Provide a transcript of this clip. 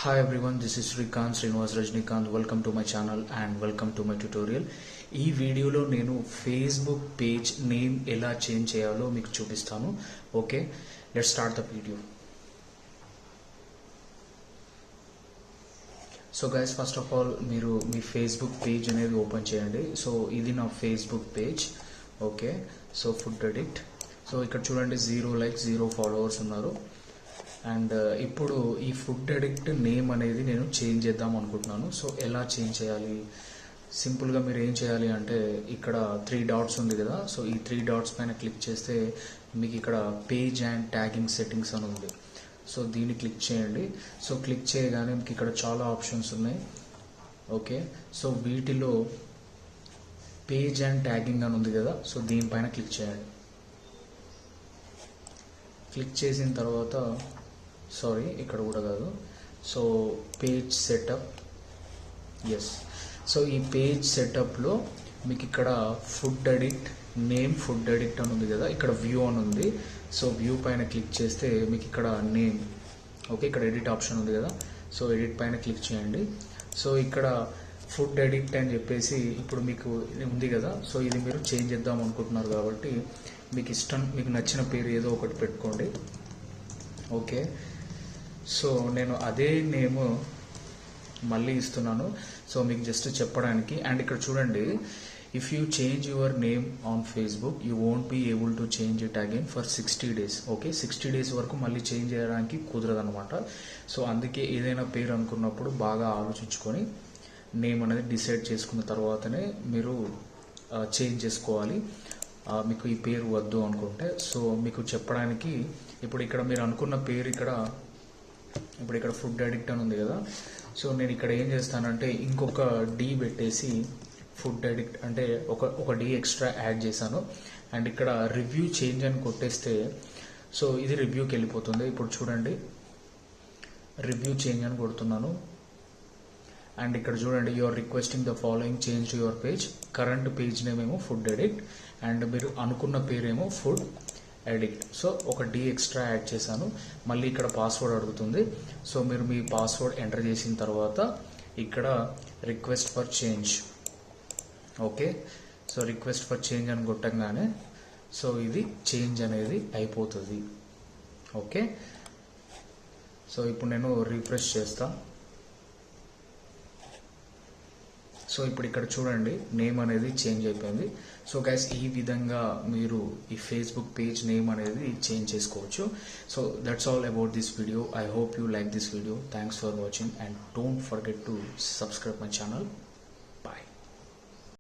Hi everyone, this is Srikanth Srinivas Rajnikant. Welcome to my channel and welcome to my tutorial. ఈ వీడియోలో నేను Facebook page name ఎలా change చేయాలో మీకు చూపిస్తాను. Okay, let's start the video. So guys, first of all మీరు మీ Facebook page అనేది open చేయండి. సో ఇది నా Facebook page. Okay, so food addict. So ఇక్కడ చూడండి, 0 likes 0 followers ఉన్నారు. అండ్ ఇప్పుడు ఈ ఫుడ్ అడిక్ట్ నేమ్ అనేది నేను చేంజ్ చేద్దాం అనుకుంటున్నాను. సో ఎలా చేంజ్ చేయాలి? సింపుల్గా మీరు ఏం చేయాలి అంటే, ఇక్కడ 3 dots ఉంది కదా. సో ఈ 3 dots పైన క్లిక్ చేస్తే మీకు ఇక్కడ పేజ్ అండ్ ట్యాగింగ్ సెట్టింగ్స్ అని ఉంది. సో దీన్ని క్లిక్ చేయండి. సో క్లిక్ చేయగానే మీకు ఇక్కడ చాలా ఆప్షన్స్ ఉన్నాయి. ఓకే, సో వీటిలో పేజ్ అండ్ ట్యాగింగ్ అని ఉంది కదా. సో దీనిపైన క్లిక్ చేయండి. క్లిక్ చేసిన తర్వాత ఇక్కడ కూడా కాదు. So page setup, yes. So ఈ పేజ్ సెటప్లో మీకు ఇక్కడ food addict name, food addict అని ఉంది కదా. ఇక్కడ వ్యూ అని ఉంది. సో వ్యూ పైన క్లిక్ చేస్తే మీకు ఇక్కడ నేమ్, ఓకే, ఇక్కడ ఎడిట్ ఆప్షన్ ఉంది కదా. సో ఎడిట్ పైన క్లిక్ చేయండి. సో ఇక్కడ ఫుడ్ అడిక్ట్ అని చెప్పేసి ఇప్పుడు మీకు ఉంది కదా. సో ఇది మీరు చేంజ్ చేద్దాం అనుకుంటున్నారు కాబట్టి మీకు నచ్చిన పేరు ఏదో ఒకటి పెట్టుకోండి. ఓకే, సో నేను అదే నేమ్ మళ్ళీ ఇస్తున్నాను. సో మీకు జస్ట్ చెప్పడానికి. అండ్ ఇక్కడ చూడండి, if you change your name on Facebook you won't be able to change it again for 60 days. Okay, 60 days వరకు మళ్ళీ చేంజ్ చేయడానికి కుదరదు అనమాట. సో అందుకే ఏదైనా పేరు అనుకున్నప్పుడు బాగా ఆలోచించుకొని నేమ్ అనేది డిసైడ్ చేసుకున్న తర్వాతనే మీరు చేంజ్ చేసుకోవాలి. మీకు ఈ పేరు వద్దు అనుకుంటే. సో మీకు చెప్పడానికి ఇప్పుడు ఇక్కడ మీరు అనుకున్న పేరు ఇప్పుడు ఇక్కడ ఫుడ్ అడిక్ట్ అని ఉంది కదా. సో నేను ఇక్కడ ఏం చేస్తానంటే ఇంకొక డి పెట్టేసి ఫుడ్ అడిక్ట్ అంటే ఒక డి ఎక్స్ట్రా యాడ్ చేశాను. అండ్ ఇక్కడ రివ్యూ చేంజ్ అని కొట్టేస్తే సో ఇది రివ్యూకి వెళ్ళిపోతుంది. ఇప్పుడు చూడండి, రివ్యూ చేంజ్ అని కొడుతున్నాను. అండ్ ఇక్కడ చూడండి, you are requesting the following change to your page. Current page name ఏమో ఫుడ్ అడిక్ట్ అండ్ మీరు అనుకున్న పేరేమో ఫుడ్ అడిక్ట్. సో ఒక డి ఎక్స్ట్రా యాడ్ చేశాను. మళ్ళీ ఇక్కడ పాస్వర్డ్ అడుగుతుంది. సో మీరు మీ పాస్వర్డ్ ఎంటర్ చేసిన తర్వాత ఇక్కడ request for change. Okay, so request for change అని కొట్టంగానే సో ఇది చేంజ్ అనేది అయిపోతుంది. ఓకే, సో ఇప్పుడు నేను రిఫ్రెష్ చేస్తా. సో ఇప్పుడు ఇక్కడ చూడండి, నేమ్ అనేది చేంజ్ అయిపోయింది. సో గైస్, ఈ విధంగా మీరు ఈ ఫేస్బుక్ పేజ్ నేమ్ అనేది చేంజ్ చేసుకోవచ్చు. So that's all about this video. I hope you like this video. Thanks for watching and don't forget to subscribe my channel. Bye.